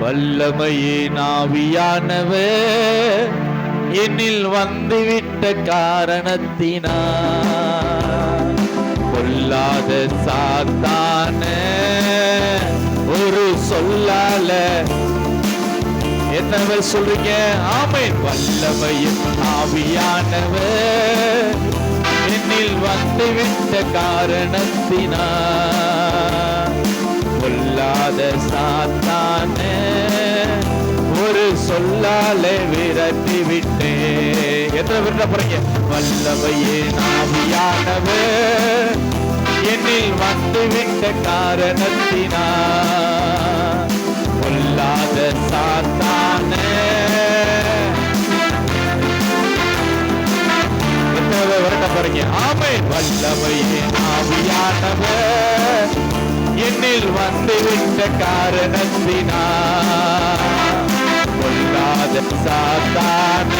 வல்லமையின் ஆவியானவர் என்னில் வந்துவிட்ட காரணத்தினால் பொல்லாத சாத்தான ஒரு சொல்லால என்ன சொல்றீங்க? ஆமென். வல்லமையின் ஆவியானவர் என்னில் வந்துவிட்ட காரணத்தினால் பொல்லாத சாத்தான ஒரு சொல்லால விரட்டி விட்டே. எத்தனை விரட்ட போறீங்க? வல்லமையின் ஆவியானவர் என்னில் வந்துவிட்ட காரணத்தினால் பொல்லாத சாத்தான எத்தனை விரட்ட போறீங்க? ஆமென். வல்லமையின் ஆவியானவர் என்னில் வந்துவிட்ட காரணத்தினால் பொல்லாத சாத்தான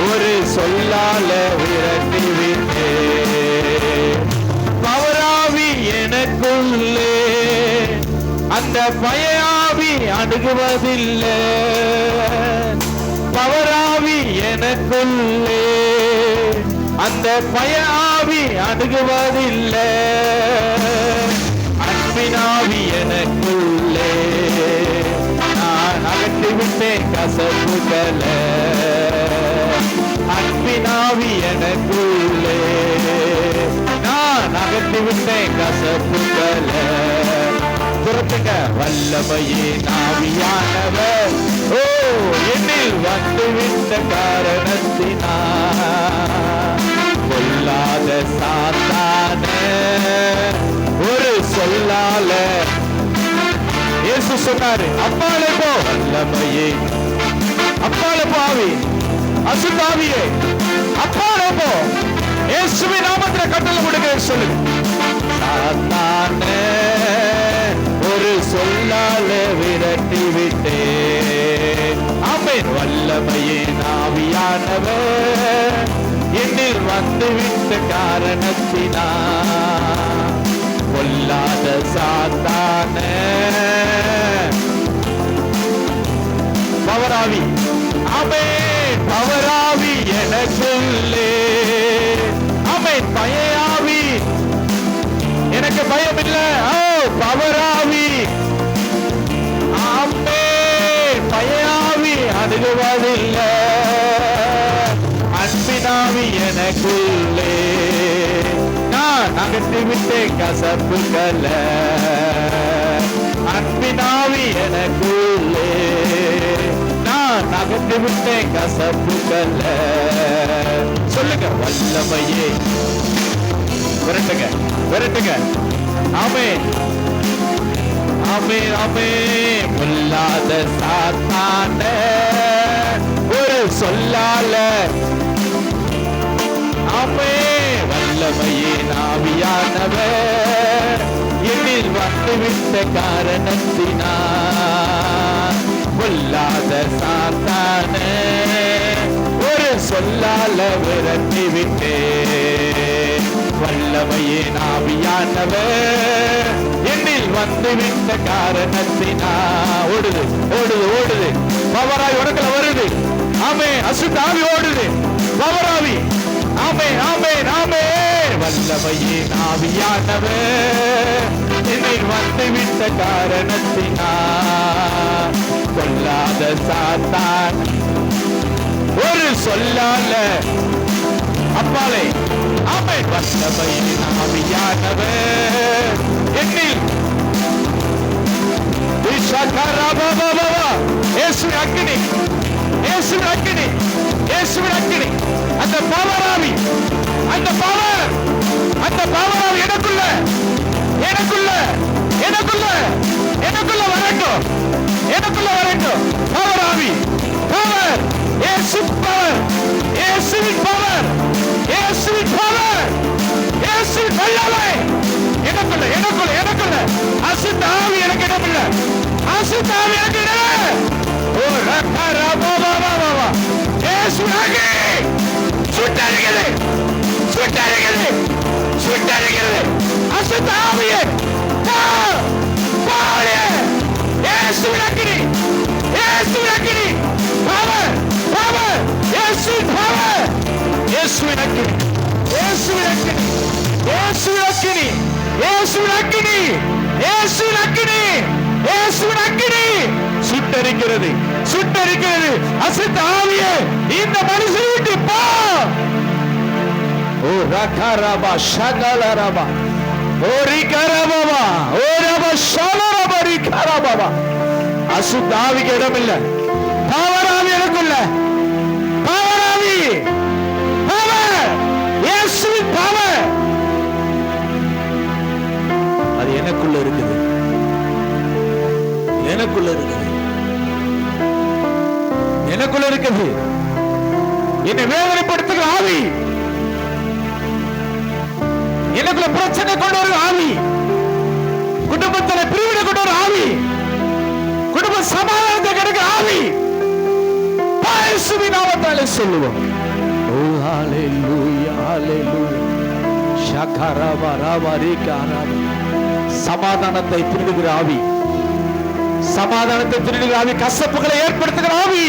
ஒரு சொல்லால விரட்டி விட்டே. பவராவி எனக்குள்ளே அந்த பயாவி அணுகுவதில்லை. பவராவி எனக்குள்ளே அந்த பயாவி அணுகுவதில்லை. அன்பினாவி எனக்குள்ளே நான் அகற்றிவிட்டேன் கசப்புகளை. அன்பினாவி எனக்குள்ளே நான் அகற்றிவிட்டேன் கசப்புகளை. துரத்துங்க. வல்லமையின் ஆவியானவர் ஓ என்னில் வந்துவிட்ட காரணத்தினால் பொல்லாத சாத்தான ஒரு சொல்லால இயேசு சொன்னாரு, அப்பாலே போ. வல்லமையே அப்பாலே பாவி அசுத்தாவியே அப்பாலே போ. இயேசுவின் நாமத்தில் கட்டளை கொடுக்கிறேன் சொல்லு. சாத்தான ஒரு சொல்லால விரட்டி விட்டே. ஆமென். வல்லமையின் ஆவியானவர் என்னில் வந்துவிட்ட காரணத்தினால் பொல்லாத சாத்தான பவராவி. ஆமென். பவராவி எனக்குள்ளே. ஆமென். பயாவி எனக்கு பயம் இல்லை. பவராவி ஆமென். பயாவி அணுகுவதில்லை. அன்பினாவி எனக்குள்ளே நான் அகற்றிவிட்டேன் கசப்புகளை. அன்பினாவி எனக்குள்ளே நான் அகற்றிவிட்டேன் கசப்புகளை. சொல்லுங்க. வல்லமையே விரட்டுங்க விரட்டுங்க. ஆமென் ஆமென் ஆமென். பொல்லாத சாத்தான ஒரு சொல்லால ஆமென். வல்லமையின் ஆவியானவர் என்னில் வந்துவிட்ட காரணத்தினால் பொல்லாத சாத்தான ஒரு சொல்லால விரட்டி விட்டே. வல்லமையின் ஆவியானவர் என்னில் வந்துவிட்ட காரணத்தினால் ஓடுது ஓடுது ஓடுது. பவராவி உனக்குள்ள வருது. ஆமென். அசுத்தாவி ஓடுது. பவராவி. ஆமென் ஆமென் ஆமென். வல்லமையின் ஆவியானவர் என்னில் வந்துவிட்ட காரணத்தினால் பொல்லாத சாத்தான் ஒரு சொல்லால அப்பாலே. ஆமென். வல்லமையின் ஆவியானவர் என்னில் இயேசுவின் அக்கினி இயேசுவின் அக்கினி இயேசுவின் அக்கினி. அந்த பவராவி அந்த பவராவி எனக்குள்ள எனக்குள்ள எனக்குள்ள எனக்குள்ள வரட்டும். எனக்குள்ள வரட்டும். பவராவி பவர். இயேசு பவர். இயேசுவின் பவர். இயேசுவின் பவர். இயேசுவின் வல்லமை எனக்குள்ள எனக்குள்ள எனக்குள்ள. அசுத்த ஆவி எனக்கு இடமில்லை. அசுத்த ஆவி எனக்கு இடமில்லை. ஓ ரக்கரபபபபப. இயேசுவின் அக்கினி சுட்டரிக்கிறது சுட்டரிக்கிறது சுட்டரிக்கிறது. அசுத்த ஆவியே போ. இயேசுவின் இயேசுவின் அக்கினி, இயேசுவின் அக்கினி, இயேசுவின் அக்கினி, இயேசுவின் அக்கினி, இயேசுவின் அக்கினி, இயேசுவின் அக்கினி சுட்டரிக்கிறது, சுட்டரிக்கிறது. அசுத்த ஆவியே இந்த மனுஷனை விட்டு போ. ஓ ரகரபா ஷகலரபா ஓ ரிகரபா ஓ ரப ஷலரபா ரிகரபா. அசுத்த ஆவிக்கு இடமில்ல. பாவராவி எனக்குள்ள, பாவராவி, பவர், இயேசுவின் பவர் அது எனக்குள்ள இருக்குது, எனக்குள்ள இருக்குது, எனக்குள்ள இருக்குது. என்னை வேதனைப்படுத்துகிற ஆவி, எனக்குள்ள பிரச்சனை கொண்டு வரும் ஆவி, குடும்பத்தில் பிரிவினை கொண்டு வரும் ஆவி, குடும்ப சமாதானத்தை கிடைக்கிற ஆவி, இயேசுவின் நாமத்தாலே சொல்லுவோம். ஓ ஹalleluya ஹalleluya ஷகரபா ரபரிகாரா. சமாதானத்தை திருடுகிற ஆவி, சமாதானத்தை திருடுகிற ஆவி, கசப்புகளை ஏற்படுத்துகிற ஆவி,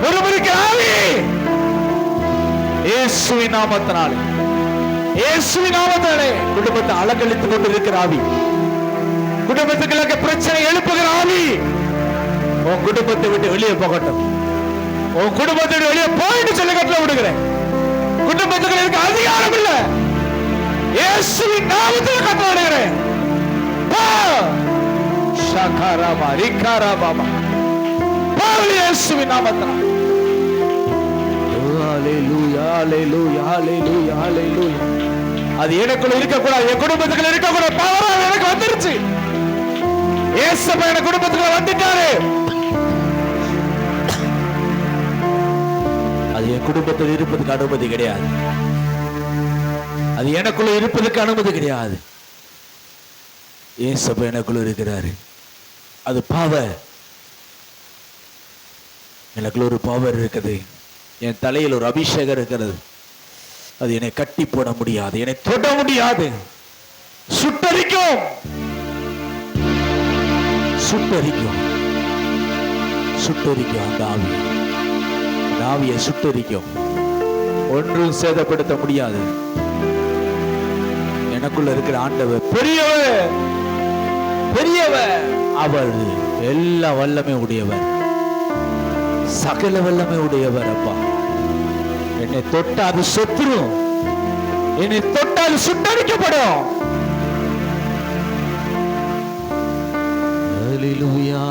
ஒருவருக்கு ஆவி, இயேசுவின் நாமத்தினாலே, இயேசுவின் நாமத்தினாலே குடும்பத்தை அலங்கழித்துக் கொண்டிருக்கிற ஆவி, குடும்பத்துக்கு பிரச்சனை எழுப்புகிற ஆவி உன் குடும்பத்தை விட்டு வெளியே போகட்டும். உன் குடும்பத்தை விட்டு வெளியே போயிட்டு சொல்ல கட்டளை விடுகிறேன். குடும்பத்துக்கு இருக்க அதிகாரம் இல்ல, இயேசுவின் நாமத்தில் கட்டளை விடுகிறேன். ஷகரபா ரிகரபா இயேசுவின் நாமத்தினால். ஹalleluya ஹalleluya ஹalleluya ஹalleluya. அது எனக்குள்ள இருக்க கூடாது, என் குடும்பத்துக்குள்ள இருக்க கூடாது. பவர் எனக்கு வந்துருச்சு. இயேசுவே என் குடும்பத்துக்குள்ள வந்துட்டாரு. அது என் குடும்பத்தில் இருப்பதுக்கு அனுமதி கிடையாது. அது எனக்குள்ள இருப்பதற்கு அனுமதி கிடையாது. இயேசுவே எனக்குள்ள இருக்கிறாரு. அது பவர். எனக்குள்ள ஒரு பவர் இருக்குது. என் தலையில் ஒரு அபிஷேகம் இருக்கிறது. அது என்னை கட்டி போட முடியாது, என்னை தொட முடியாது. சுட்டரிக்கும், சுட்டரிக்கும், சுட்டரிக்கும். அந்த ஆவி, அந்த ஆவியை சுட்டரிக்கும். ஒன்றும் சேதப்படுத்த முடியாது. எனக்குள்ள இருக்கிற ஆண்டவர் பெரியவர், பெரியவர். அவர் எல்லா வல்லமை உடையவர், சகல வல்லமை உடையவர். அப்பா, என்னை தொட்டாது சொத்துரும், என்னை தொட்டாது சுட்டரிக்கப்படும். ஹalleluya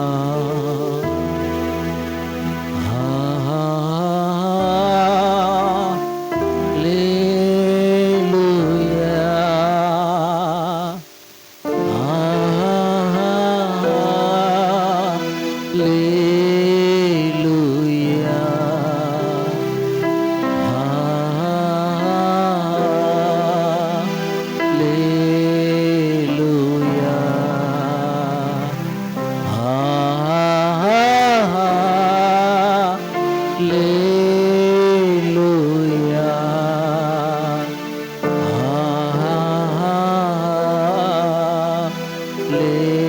ले